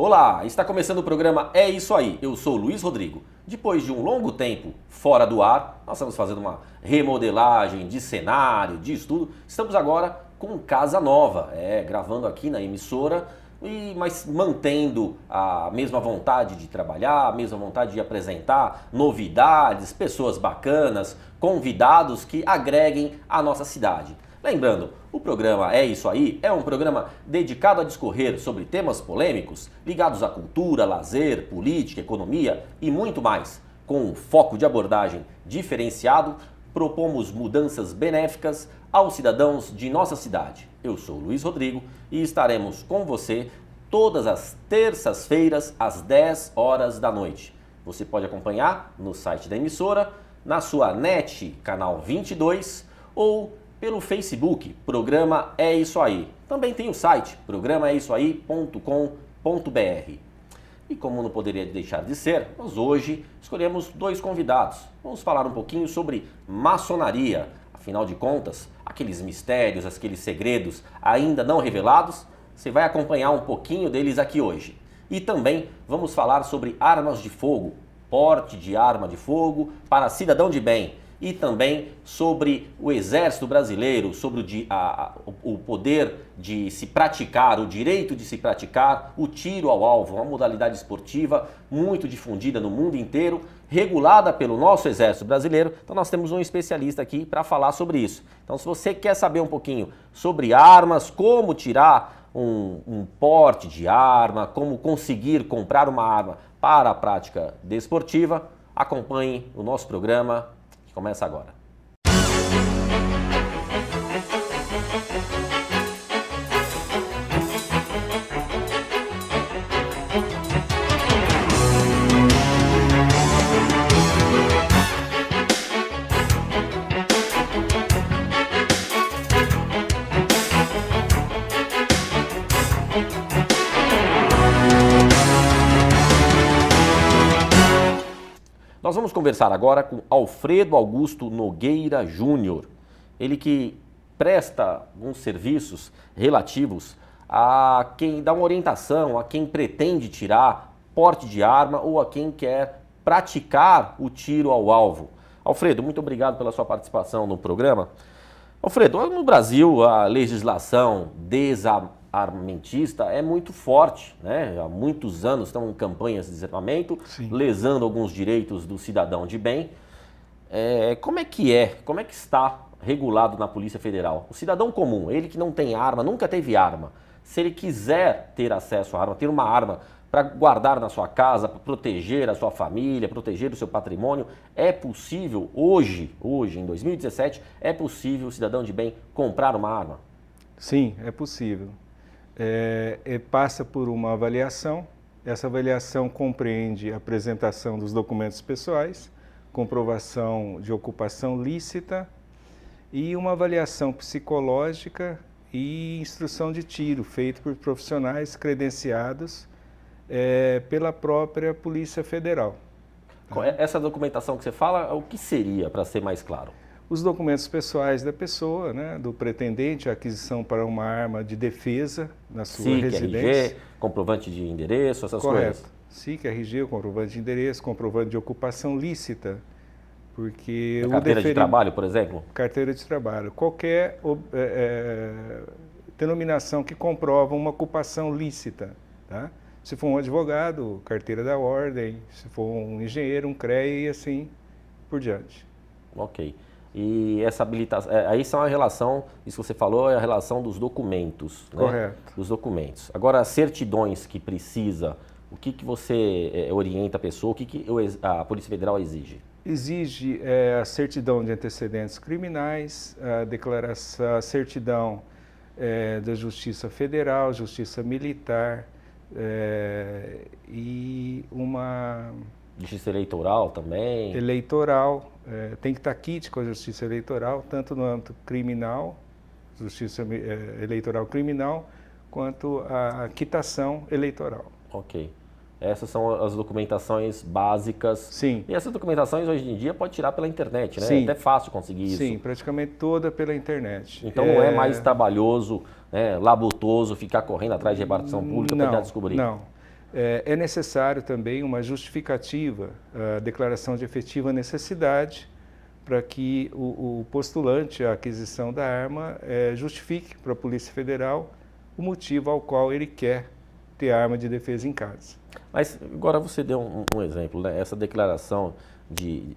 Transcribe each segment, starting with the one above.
Olá, está começando o programa É Isso Aí, eu sou o Luiz Rodrigo. Depois de um longo tempo fora do ar, nós estamos fazendo uma remodelagem de cenário, de estudo. Estamos agora com casa nova, gravando aqui na emissora, mas mantendo a mesma vontade de trabalhar, a mesma vontade de apresentar novidades, pessoas bacanas, convidados que agreguem a nossa cidade. Lembrando, o programa É Isso Aí é um programa dedicado a discorrer sobre temas polêmicos ligados à cultura, lazer, política, economia e muito mais. Com um foco de abordagem diferenciado, propomos mudanças benéficas aos cidadãos de nossa cidade. Eu sou o Luiz Rodrigo e estaremos com você todas as terças-feiras às 10 horas da noite. Você pode acompanhar no site da emissora, na sua NET, canal 22 ou pelo Facebook, Programa É Isso Aí. Também tem o site, programaeissoaí.com.br. E como não poderia deixar de ser, nós hoje escolhemos dois convidados. Vamos falar um pouquinho sobre maçonaria. Afinal de contas, aqueles mistérios, aqueles segredos ainda não revelados, você vai acompanhar um pouquinho deles aqui hoje. E também vamos falar sobre armas de fogo, porte de arma de fogo para cidadão de bem. E também sobre o Exército Brasileiro, sobre o poder de se praticar, o direito de se praticar o tiro ao alvo, uma modalidade esportiva muito difundida no mundo inteiro, regulada pelo nosso Exército Brasileiro. Então nós temos um especialista aqui para falar sobre isso. Então se você quer saber um pouquinho sobre armas, como tirar um porte de arma, como conseguir comprar uma arma para a prática desportiva, acompanhe o nosso programa. Começa agora. Nós vamos conversar agora com Alfredo Augusto Nogueira Júnior, ele que presta alguns serviços relativos a quem dá uma orientação, a quem pretende tirar porte de arma ou a quem quer praticar o tiro ao alvo. Alfredo, muito obrigado pela sua participação no programa. Alfredo, no Brasil a legislação desarmamentista é muito forte, né? Há muitos anos estão em campanhas de desarmamento, lesando alguns direitos do cidadão de bem. Como é que está regulado na Polícia Federal? O cidadão comum, ele que não tem arma, nunca teve arma, se ele quiser ter acesso à arma, ter uma arma para guardar na sua casa, para proteger a sua família, proteger o seu patrimônio, é possível hoje, em 2017, é possível o cidadão de bem comprar uma arma? Sim, é possível. Passa por uma avaliação, essa avaliação compreende a apresentação dos documentos pessoais, comprovação de ocupação lícita e uma avaliação psicológica e instrução de tiro, feito por profissionais credenciados pela própria Polícia Federal. Essa documentação que você fala, o que seria, para ser mais claro? Os documentos pessoais da pessoa, né, do pretendente, a aquisição para uma arma de defesa na sua residência. RG, comprovante de endereço, essas coisas. SIC, RG, comprovante de endereço, comprovante de ocupação lícita. Porque carteira de trabalho, por exemplo? Carteira de trabalho. Qualquer denominação que comprova uma ocupação lícita. Tá? Se for um advogado, carteira da ordem, se for um engenheiro, um CREA e assim por diante. Ok. E essa habilitação, aí são a relação, isso que você falou, é a relação dos documentos. Correto. Né? Dos documentos. Agora, as certidões que precisa, o que você orienta a pessoa, o que a Polícia Federal exige? Exige a certidão de antecedentes criminais, a certidão da Justiça Federal, Justiça Militar e uma... Justiça Eleitoral também? Eleitoral, tem que estar quite com a Justiça Eleitoral, tanto no âmbito criminal, Justiça Eleitoral criminal, quanto a quitação eleitoral. Ok. Essas são as documentações básicas. Sim. E essas documentações hoje em dia pode tirar pela internet, né? Sim. É até fácil conseguir isso. Sim, praticamente toda pela internet. Então não é mais trabalhoso, labutoso, ficar correndo atrás de repartição pública para tentar descobrir. Não. É necessário também uma justificativa, a declaração de efetiva necessidade, para que o postulante à aquisição da arma justifique para a Polícia Federal o motivo ao qual ele quer ter arma de defesa em casa. Mas agora você deu um exemplo, né? Essa declaração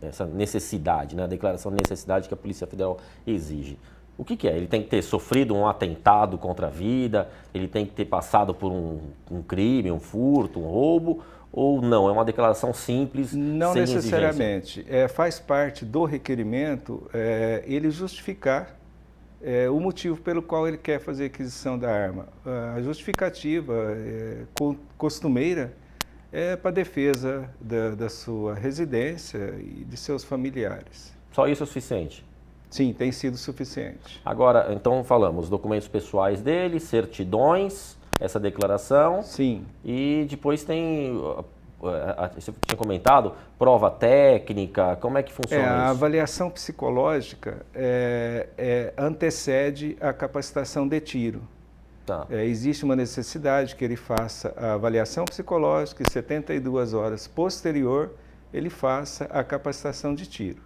essa necessidade, né? A declaração de necessidade que a Polícia Federal exige. O que é? Ele tem que ter sofrido um atentado contra a vida, ele tem que ter passado por um crime, um furto, um roubo, ou não? É uma declaração simples, não sem necessariamente. Faz parte do requerimento ele justificar o motivo pelo qual ele quer fazer a aquisição da arma. A justificativa costumeira é para a defesa da sua residência e de seus familiares. Só isso é suficiente? Sim, tem sido suficiente. Agora, então falamos documentos pessoais dele, certidões, essa declaração. Sim. E depois tem, você tinha comentado, prova técnica, como é que funciona isso? A avaliação psicológica antecede a capacitação de tiro. Tá. Existe uma necessidade que ele faça a avaliação psicológica e 72 horas posterior ele faça a capacitação de tiro.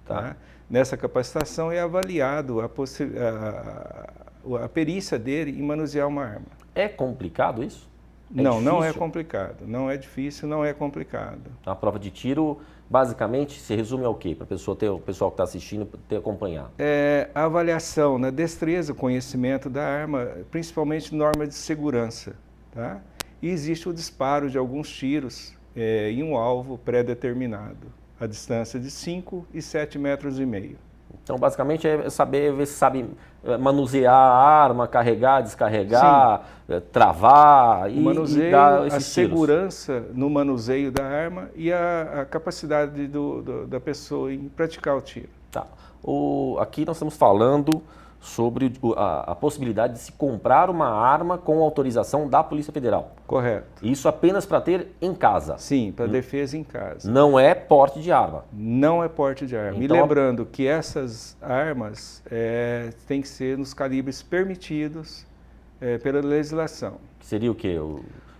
Tá? Nessa capacitação é avaliado a perícia dele em manusear uma arma. É complicado isso? Não é complicado. Não é difícil, não é complicado. A prova de tiro, basicamente, se resume ao quê? Para o pessoal que está assistindo ter acompanhado. A avaliação na destreza, conhecimento da arma, principalmente normas de segurança. Tá? E existe o disparo de alguns tiros em um alvo pré-determinado, a distância de 5 e 7,5 metros. Então, basicamente, é saber ver se sabe manusear a arma, carregar, descarregar, travar e dar esses tiros. A segurança no manuseio da arma e a capacidade da pessoa em praticar o tiro. Tá. Aqui nós estamos falando sobre a possibilidade de se comprar uma arma com autorização da Polícia Federal. Correto. Isso apenas para ter em casa? Sim, para defesa em casa. Não é porte de arma? Não é porte de arma. Então, e lembrando que essas armas têm que ser nos calibres permitidos pela legislação. Que seria o quê?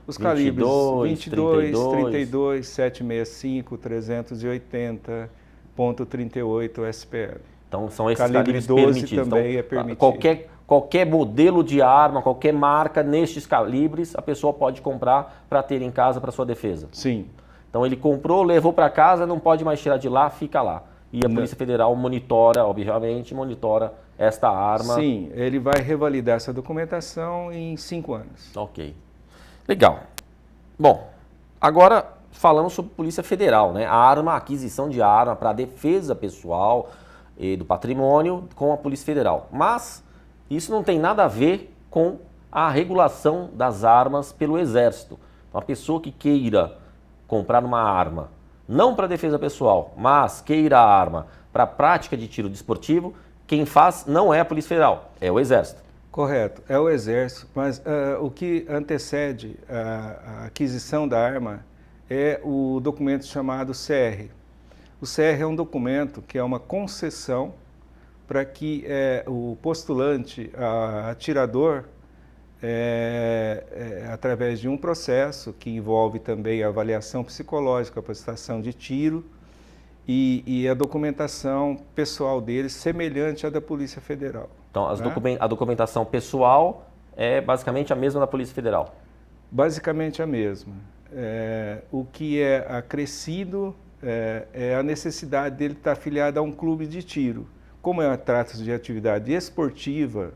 Os calibres 22, 32, 765, 380, .38 SPL. Então, são esses calibre calibres 12 permitidos. Também então, é permitido. Qualquer modelo de arma, qualquer marca nestes calibres, a pessoa pode comprar para ter em casa para sua defesa. Sim. Então ele comprou, levou para casa, não pode mais tirar de lá, fica lá. E a Polícia Federal monitora, obviamente, esta arma. Sim, ele vai revalidar essa documentação em 5 anos. Ok. Legal. Bom, agora falamos sobre Polícia Federal, né? A aquisição de arma para defesa pessoal e do patrimônio com a Polícia Federal. Mas isso não tem nada a ver com a regulação das armas pelo Exército. Uma pessoa que queira comprar uma arma, não para defesa pessoal, mas queira a arma para prática de tiro desportivo, quem faz não é a Polícia Federal, é o Exército. Correto, é o Exército, mas o que antecede a aquisição da arma é o documento chamado CR. O CR é um documento que é uma concessão para que o postulante, atirador, através de um processo que envolve também a avaliação psicológica, a capacitação de tiro e a documentação pessoal dele semelhante à da Polícia Federal. Então, a documentação pessoal é basicamente a mesma da Polícia Federal? Basicamente a mesma. O que é acrescido é a necessidade dele estar afiliado a um clube de tiro. Como trata-se de atividade esportiva,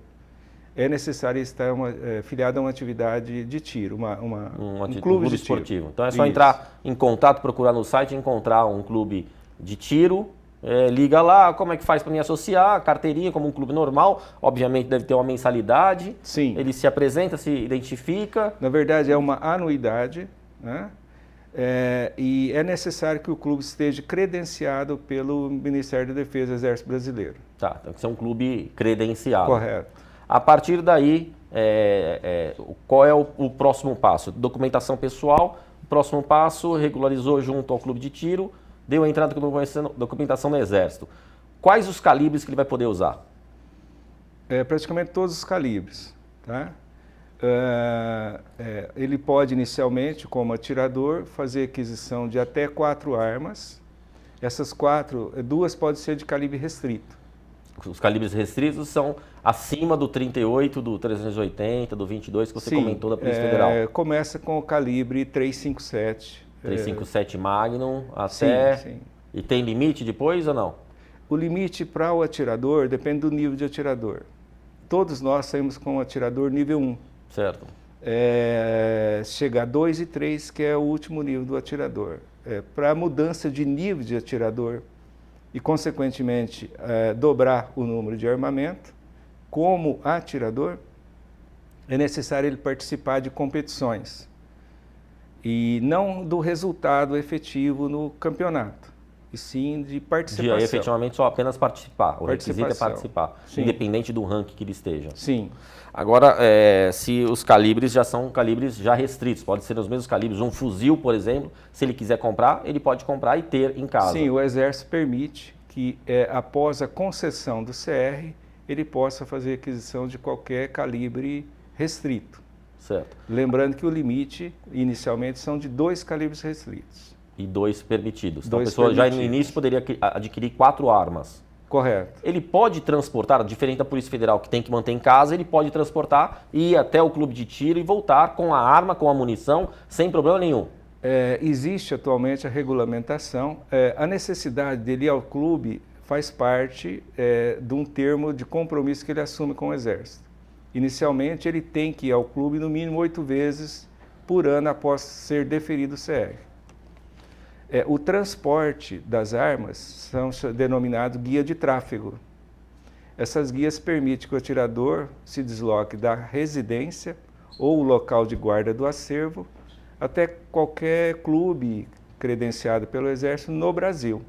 é necessário estar afiliado a uma atividade de tiro, um clube de esportivo. Tiro. Então é só entrar em contato, procurar no site, encontrar um clube de tiro, liga lá, como é que faz para me associar, carteirinha como um clube normal, obviamente deve ter uma mensalidade. Sim. Ele se apresenta, se identifica. Na verdade é uma anuidade, né? E é necessário que o clube esteja credenciado pelo Ministério da Defesa do Exército Brasileiro. Tá, tem que ser um clube credenciado. Correto. A partir daí, qual é o próximo passo? Documentação pessoal, o próximo passo, regularizou junto ao clube de tiro, deu a entrada com documentação no Exército. Quais os calibres que ele vai poder usar? Praticamente todos os calibres, tá? Ele pode inicialmente, como atirador, fazer aquisição de até 4 armas. Essas 4, 2 podem ser de calibre restrito. Os calibres restritos são acima do 38, do 380, do 22 que você comentou da Polícia Federal. Começa com o calibre 357. 357 Magnum até... Sim. E tem limite depois ou não? O limite para o atirador depende do nível de atirador. Todos nós saímos com um atirador nível 1. Certo. Chega a 2 e 3, que é o último nível do atirador. Para a mudança de nível de atirador e, consequentemente, dobrar o número de armamento, como atirador, é necessário ele participar de competições e não do resultado efetivo no campeonato, e sim de participação. De efetivamente só apenas participar. O requisito é participar, sim, independente do ranking que ele esteja. Sim. Agora, se os calibres já são calibres já restritos, pode ser os mesmos calibres. Um fuzil, por exemplo, se ele quiser comprar, ele pode comprar e ter em casa. Sim, o Exército permite que, após a concessão do CR, ele possa fazer aquisição de qualquer calibre restrito. Certo. Lembrando que o limite, inicialmente, são de 2 calibres restritos. E 2 permitidos. Então, a 2 pessoa permitidos. já no início poderia adquirir 4 armas. Correto. Ele pode transportar, diferente da Polícia Federal que tem que manter em casa, ele pode transportar e ir até o clube de tiro e voltar com a arma, com a munição, sem problema nenhum. Existe atualmente a regulamentação. A necessidade dele ir ao clube faz parte de um termo de compromisso que ele assume com o Exército. Inicialmente, ele tem que ir ao clube no mínimo 8 vezes por ano após ser deferido o CR. O transporte das armas são denominados guia de tráfego. Essas guias permitem que o atirador se desloque da residência ou o local de guarda do acervo até qualquer clube credenciado pelo Exército no Brasil.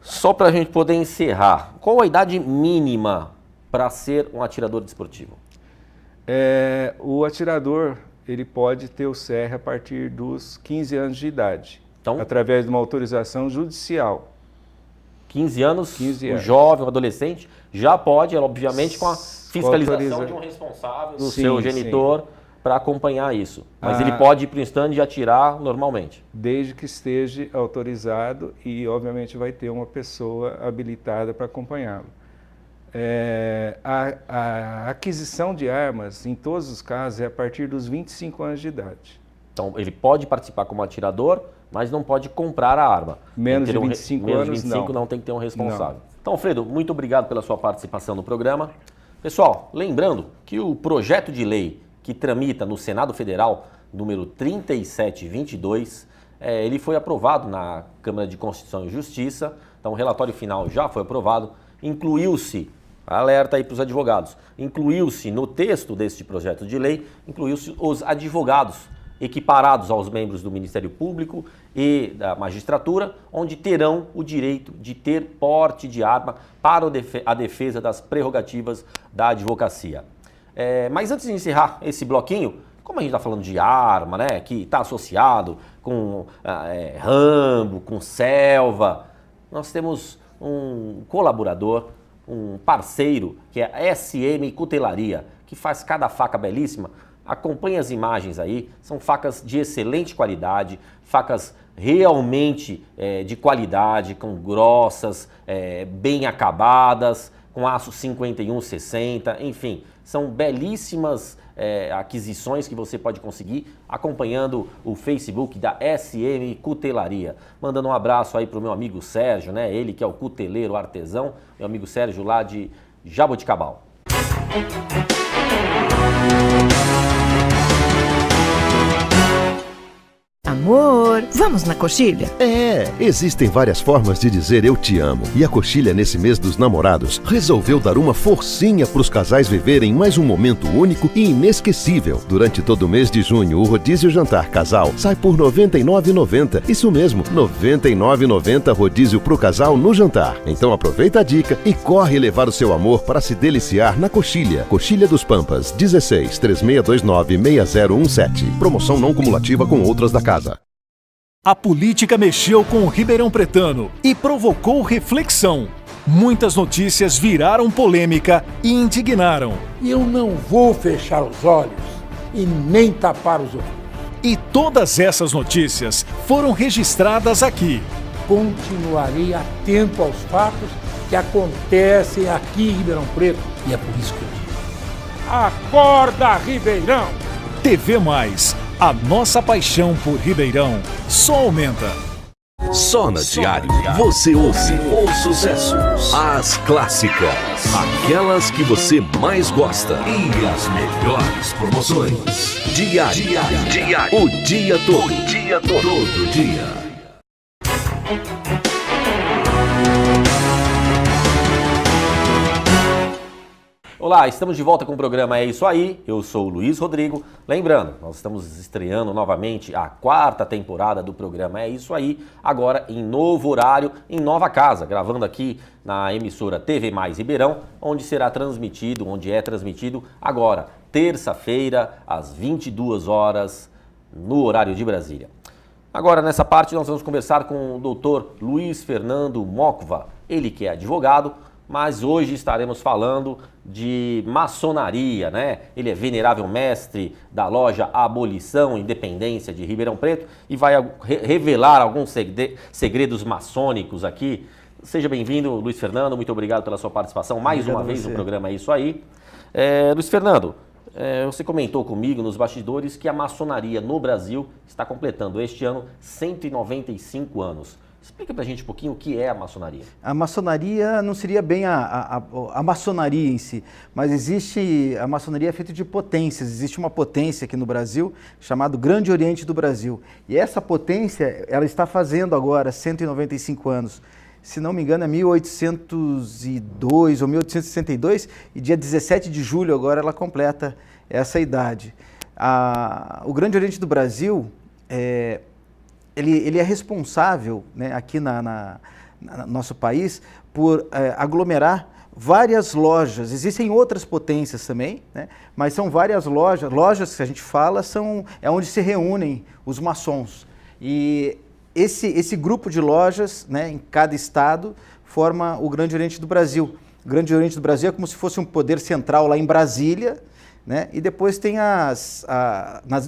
Só para a gente poder encerrar, qual a idade mínima para ser um atirador desportivo? O atirador ele pode ter o CR a partir dos 15 anos de idade. Então, através de uma autorização judicial. 15 anos, o jovem, o adolescente, já pode, obviamente, com a fiscalização de um responsável, do seu genitor, para acompanhar isso. Mas ele pode ir para o stand e atirar normalmente. Desde que esteja autorizado e, obviamente, vai ter uma pessoa habilitada para acompanhá-lo. A aquisição de armas, em todos os casos, é a partir dos 25 anos de idade. Então, ele pode participar como atirador, mas não pode comprar a arma. Menos de 25 anos, menos de 25 não tem que ter um responsável. Não. Então, Alfredo, muito obrigado pela sua participação no programa. Pessoal, lembrando que o projeto de lei que tramita no Senado Federal, número 3722, ele foi aprovado na Câmara de Constituição e Justiça. Então, o relatório final já foi aprovado. Incluiu-se, alerta aí para os advogados, incluiu-se no texto deste projeto de lei, incluiu-se os advogados equiparados aos membros do Ministério Público e da magistratura, onde terão o direito de ter porte de arma para a defesa das prerrogativas da advocacia. Mas antes de encerrar esse bloquinho, como a gente está falando de arma, né, que está associado com Rambo, com Selva, nós temos um colaborador, um parceiro, que é a SM Cutelaria, que faz cada faca belíssima. Acompanhe as imagens aí, são facas de excelente qualidade, facas realmente de qualidade, com grossas, bem acabadas, com aço 51-60, enfim, são belíssimas aquisições que você pode conseguir acompanhando o Facebook da SM Cutelaria. Mandando um abraço aí para o meu amigo Sérgio, né? Ele que é o cuteleiro artesão, meu amigo Sérgio lá de Jaboticabal. Amor, vamos na coxilha? Existem várias formas de dizer eu te amo. E a Coxilha, nesse mês dos namorados, resolveu dar uma forcinha para os casais viverem mais um momento único e inesquecível. Durante todo o mês de junho, o rodízio jantar casal sai por R$ 99,90. Isso mesmo, R$ 99,90 rodízio pro casal no jantar. Então aproveita a dica e corre levar o seu amor para se deliciar na Coxilha. Coxilha dos Pampas, 16 3629 6017. Promoção não cumulativa com outras da casa. A política mexeu com o Ribeirão Pretano e provocou reflexão. Muitas notícias viraram polêmica e indignaram. Eu não vou fechar os olhos e nem tapar os ouvidos. E todas essas notícias foram registradas aqui. Continuarei atento aos fatos que acontecem aqui em Ribeirão Preto. E é por isso que eu digo: acorda, Ribeirão! TV Mais, a nossa paixão por Ribeirão só aumenta. Só na Diário você ouve os sucessos, as clássicas, aquelas que você mais gosta e as melhores promoções. Diário, o dia todo, todo dia. Olá, estamos de volta com o programa É Isso Aí, eu sou o Luiz Rodrigo. Lembrando, nós estamos estreando novamente a 4ª temporada do programa É Isso Aí, agora em novo horário, em nova casa, gravando aqui na emissora TV Mais Ribeirão, onde é transmitido agora, terça-feira, às 22 horas, no horário de Brasília. Agora, nessa parte, nós vamos conversar com o doutor Luiz Fernando Mocova, ele que é advogado, mas hoje estaremos falando de maçonaria, né? Ele é venerável mestre da loja Abolição Independência de Ribeirão Preto e vai revelar alguns segredos maçônicos aqui. Seja bem-vindo, Luiz Fernando, muito obrigado pela sua participação mais uma vez no programa É Isso Aí. Luiz Fernando, você comentou comigo nos bastidores que a maçonaria no Brasil está completando este ano 195 anos. Explica pra gente um pouquinho o que é a maçonaria. A maçonaria não seria bem a maçonaria em si, mas a maçonaria é feita de potências. Existe uma potência aqui no Brasil chamada Grande Oriente do Brasil. E essa potência, ela está fazendo agora 195 anos. Se não me engano, é 1802 ou 1862, e dia 17 de julho agora ela completa essa idade. O Grande Oriente do Brasil ele é responsável, né, aqui no nosso país por aglomerar várias lojas. Existem outras potências também, né, mas são várias lojas. Lojas que a gente fala é onde se reúnem os maçons. E esse grupo de lojas, né, em cada estado forma o Grande Oriente do Brasil. O Grande Oriente do Brasil é como se fosse um poder central lá em Brasília, né? E depois tem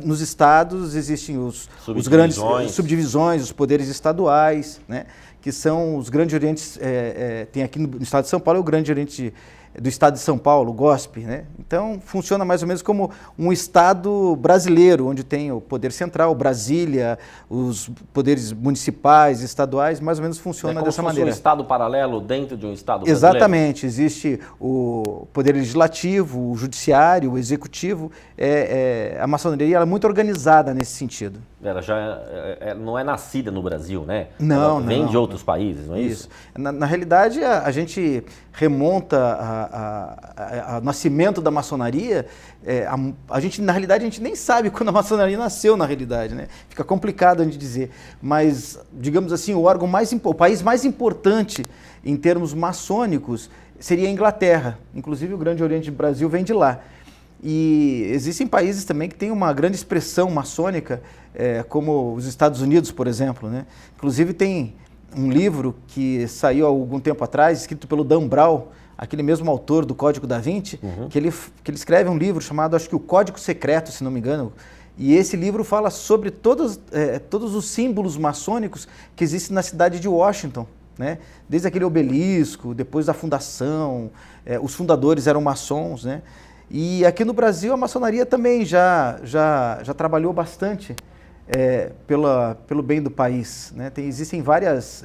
nos estados existem os grandes subdivisões, os poderes estaduais, né? Que são os Grandes Orientes. Tem aqui no estado de São Paulo o Grande Oriente do estado de São Paulo, o GOSP, né? Então funciona mais ou menos como um estado brasileiro, onde tem o poder central, Brasília, os poderes municipais, estaduais, mais ou menos funciona dessa maneira. Um estado paralelo dentro de um estado brasileiro? Exatamente, existe o poder legislativo, o judiciário, o executivo. A maçonaria ela é muito organizada nesse sentido. Ela já não é nascida no Brasil, né? Não, ela vem de outros países, não é isso? Na realidade, a gente remonta ao nascimento da maçonaria. Na realidade, a gente nem sabe quando a maçonaria nasceu, na realidade, né? Fica complicado a gente dizer. Mas, digamos assim, o país mais importante em termos maçônicos seria a Inglaterra. Inclusive, o Grande Oriente do Brasil vem de lá. E existem países também que têm uma grande expressão maçônica, como os Estados Unidos, por exemplo, né? Inclusive tem um livro que saiu há algum tempo atrás, escrito pelo Dan Brown, aquele mesmo autor do Código da Vinci, que ele escreve um livro chamado, acho que o Código Secreto, se não me engano, e esse livro fala sobre todos os símbolos maçônicos que existem na cidade de Washington, né? Desde aquele obelisco, depois da fundação, os fundadores eram maçons, né? E aqui no Brasil a maçonaria também já trabalhou bastante pelo bem do país, né? Existem vários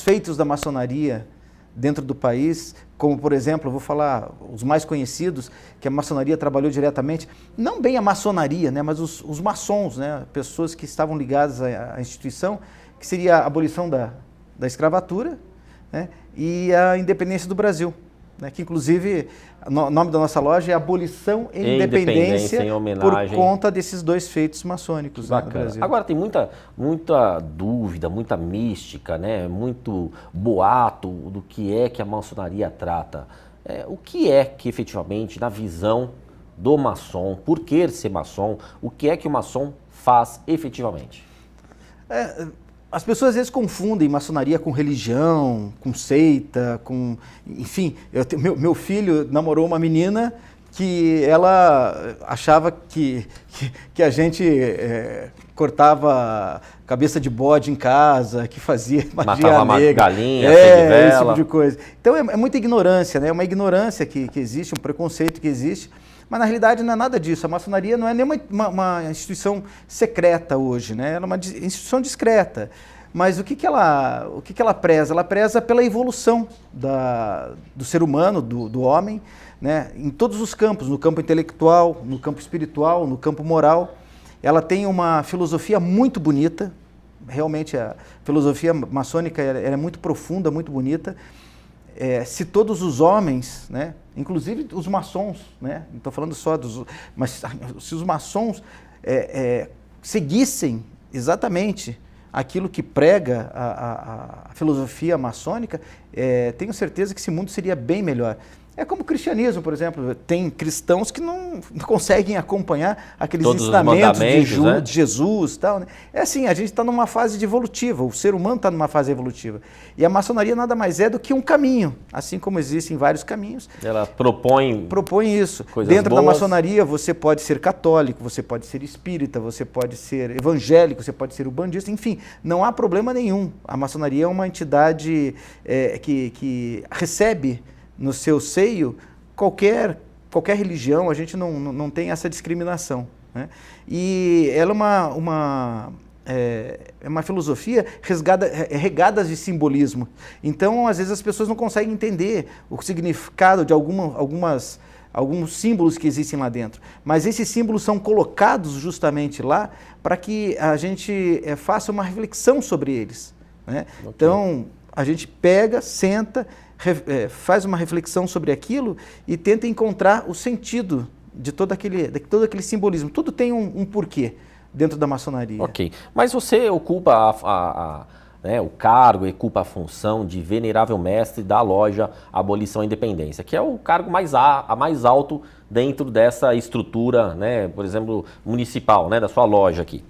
feitos da maçonaria dentro do país, como por exemplo, eu vou falar os mais conhecidos, que a maçonaria trabalhou diretamente, não bem a maçonaria, né, mas os maçons, né, pessoas que estavam ligadas à instituição, que seria a abolição da escravatura, né, e a independência do Brasil. Que inclusive o nome da nossa loja é Abolição e Independência, por conta desses dois feitos maçônicos, né, no Brasil. Agora tem muita dúvida, muita mística, né? Muito boato do que a maçonaria trata. O que é que efetivamente, na visão do maçom, por que ser maçom, o que é que o maçom faz efetivamente? as pessoas às vezes confundem maçonaria com religião, com seita, com... Enfim, meu filho namorou uma menina que ela achava que a gente cortava cabeça de bode em casa, que fazia magia matava negra. Galinha, esse tipo de coisa. Então é muita ignorância, né? É uma ignorância que existe, um preconceito que existe, mas na realidade não é nada disso. A maçonaria não é nem uma instituição secreta hoje, né? Ela é uma instituição discreta. Mas o que ela preza? Ela preza pela evolução do ser humano, do homem, né? Em todos os campos, no campo intelectual, no campo espiritual, no campo moral. Ela tem uma filosofia muito bonita, realmente a filosofia maçônica ela é muito profunda, muito bonita. Se todos os homens, né, inclusive os maçons, né, não estou falando só mas se os maçons seguissem exatamente aquilo que prega a filosofia maçônica, tenho certeza que esse mundo seria bem melhor. É como o cristianismo, por exemplo, tem cristãos que não conseguem acompanhar aqueles todos ensinamentos né? de Jesus e tal, né? É assim, a gente está numa fase evolutiva, o ser humano está numa fase evolutiva. E a maçonaria nada mais é do que um caminho, assim como existem vários caminhos. Ela propõe isso. Coisas Dentro boas. da maçonaria você pode ser católico, você pode ser espírita, você pode ser evangélico, você pode ser ubandista, enfim, não há problema nenhum. A maçonaria é uma entidade que recebe no seu seio qualquer religião, a gente não tem essa discriminação, né? E ela é uma filosofia regada de simbolismo. Então, às vezes, as pessoas não conseguem entender o significado de alguns símbolos que existem lá dentro. Mas esses símbolos são colocados justamente lá para que a gente faça uma reflexão sobre eles, né? Okay. Então, a gente pega, senta, faz uma reflexão sobre aquilo e tenta encontrar o sentido de todo aquele simbolismo. Tudo tem um porquê dentro da maçonaria. Ok, mas você ocupa o cargo, ocupa a função de venerável mestre da loja Abolição e Independência, que é o cargo mais alto dentro dessa estrutura, né, por exemplo, municipal, né, da sua loja aqui.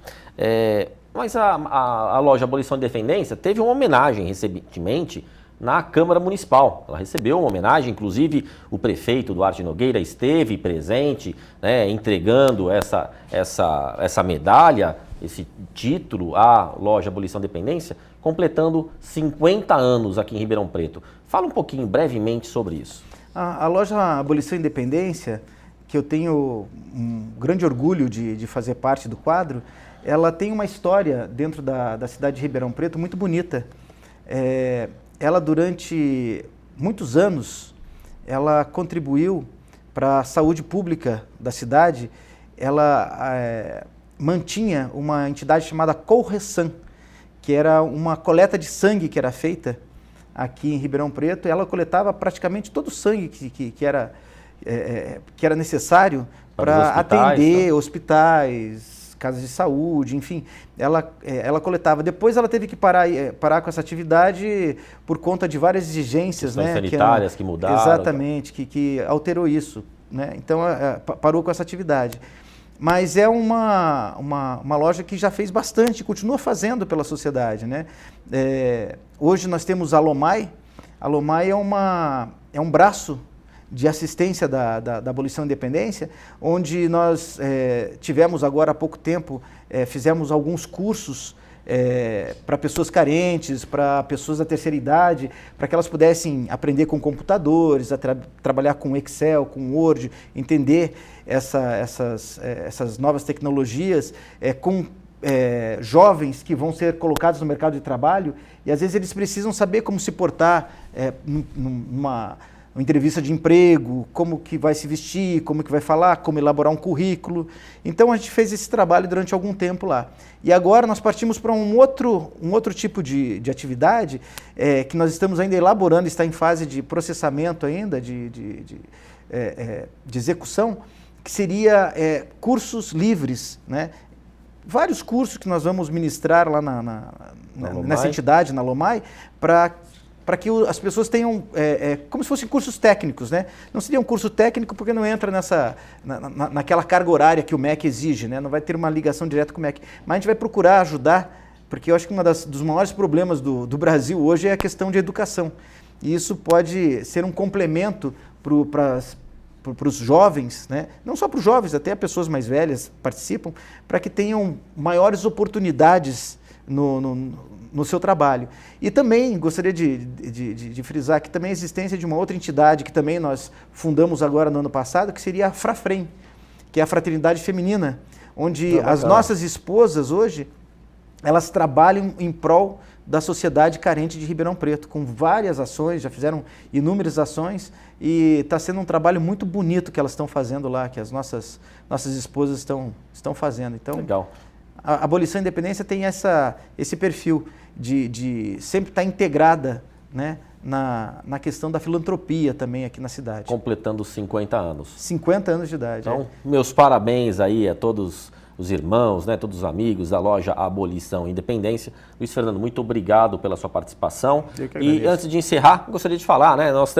Mas a loja Abolição e Independência teve uma homenagem recentemente na Câmara Municipal. Ela recebeu uma homenagem, inclusive o prefeito Duarte Nogueira esteve presente, né, entregando essa medalha, esse título à loja Abolição e Independência, completando 50 anos aqui em Ribeirão Preto. Fala um pouquinho brevemente sobre isso. A loja Abolição e Independência, que eu tenho um grande orgulho de fazer parte do quadro, ela tem uma história dentro da cidade de Ribeirão Preto muito bonita. Ela, durante muitos anos, ela contribuiu para a saúde pública da cidade. Ela mantinha uma entidade chamada Colresan, que era uma coleta de sangue que era feita aqui em Ribeirão Preto. Ela coletava praticamente todo o sangue que era necessário para atender hospitais, casas de saúde, enfim, ela coletava. Depois ela teve que parar com essa atividade por conta de várias exigências, né, sanitárias que mudaram. Exatamente, que alterou isso, né? Então parou com essa atividade. Mas é uma loja que já fez bastante, continua fazendo pela sociedade, né? Hoje nós temos a Lomai. A Lomai é um braço de assistência da Abolição e Independência, onde nós tivemos agora há pouco tempo, fizemos alguns cursos para pessoas carentes, para pessoas da terceira idade, para que elas pudessem aprender com computadores, trabalhar com Excel, com Word, entender essas novas tecnologias, com jovens que vão ser colocados no mercado de trabalho, e às vezes eles precisam saber como se portar numa entrevista de emprego, como que vai se vestir, como que vai falar, como elaborar um currículo. Então a gente fez esse trabalho durante algum tempo lá. E agora nós partimos para um outro tipo de atividade que nós estamos ainda elaborando, está em fase de processamento ainda, de execução, que seria nessas livres, né? Vários cursos que nós vamos ministrar lá nessa entidade, na Lomai, para que as pessoas tenham, como se fossem cursos técnicos, né? Não seria um curso técnico porque não entra naquela carga horária que o MEC exige, né? Não vai ter uma ligação direta com o MEC. Mas a gente vai procurar ajudar porque eu acho que dos maiores problemas do Brasil hoje é a questão de educação. E isso pode ser um complemento para os jovens, né? Não só para os jovens, até pessoas mais velhas participam, para que tenham maiores oportunidades no seu trabalho. E também gostaria de frisar que também a existência de uma outra entidade que também nós fundamos agora no ano passado, que seria a Frafrem, que é a Fraternidade Feminina, onde as nossas esposas hoje, elas trabalham em prol da sociedade carente de Ribeirão Preto, com várias ações, já fizeram inúmeras ações e está sendo um trabalho muito bonito que elas estão fazendo lá, que as nossas esposas estão fazendo. Então, legal. A Abolição e Independência tem esse perfil de sempre estar integrada, né, na questão da filantropia também aqui na cidade. Completando 50 anos. 50 anos de idade. Então, meus parabéns aí a todos os irmãos, né, todos os amigos da loja Abolição e Independência. Luiz Fernando, muito obrigado pela sua participação. E antes de encerrar, gostaria de falar, né, nós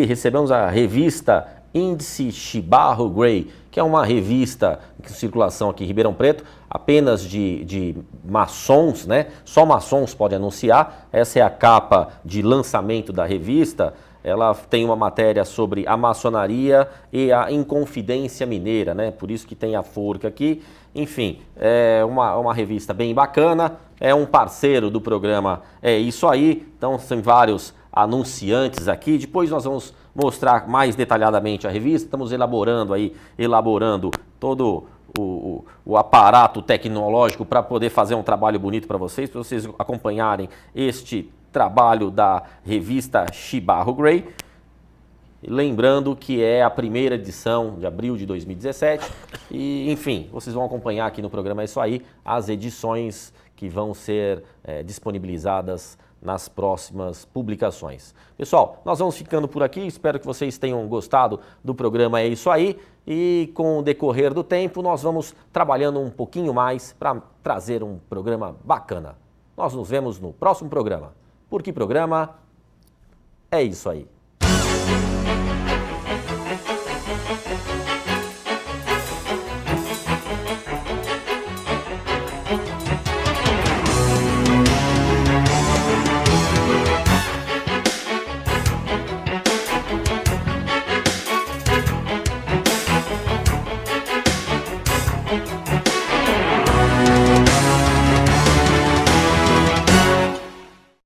recebemos a revista Índice Chibarro Gray, que é uma revista em circulação aqui em Ribeirão Preto, apenas de maçons, né? Só maçons podem anunciar. Essa é a capa de lançamento da revista. Ela tem uma matéria sobre a maçonaria e a Inconfidência Mineira, né? Por isso que tem a forca aqui. Enfim, é uma revista bem bacana, é um parceiro do programa É Isso Aí. Então, são vários anunciantes aqui. Depois nós vamos mostrar mais detalhadamente a revista. Estamos elaborando todo o aparato tecnológico para poder fazer um trabalho bonito para vocês acompanharem este trabalho da revista Chibarro Gray. Lembrando que é a primeira edição de abril de 2017 e, enfim, vocês vão acompanhar aqui no programa É Isso Aí as edições que vão ser disponibilizadas nas próximas publicações. Pessoal, nós vamos ficando por aqui, espero que vocês tenham gostado do programa É Isso Aí e com o decorrer do tempo nós vamos trabalhando um pouquinho mais para trazer um programa bacana. Nós nos vemos no próximo programa. Porque programa é isso aí. Thank you.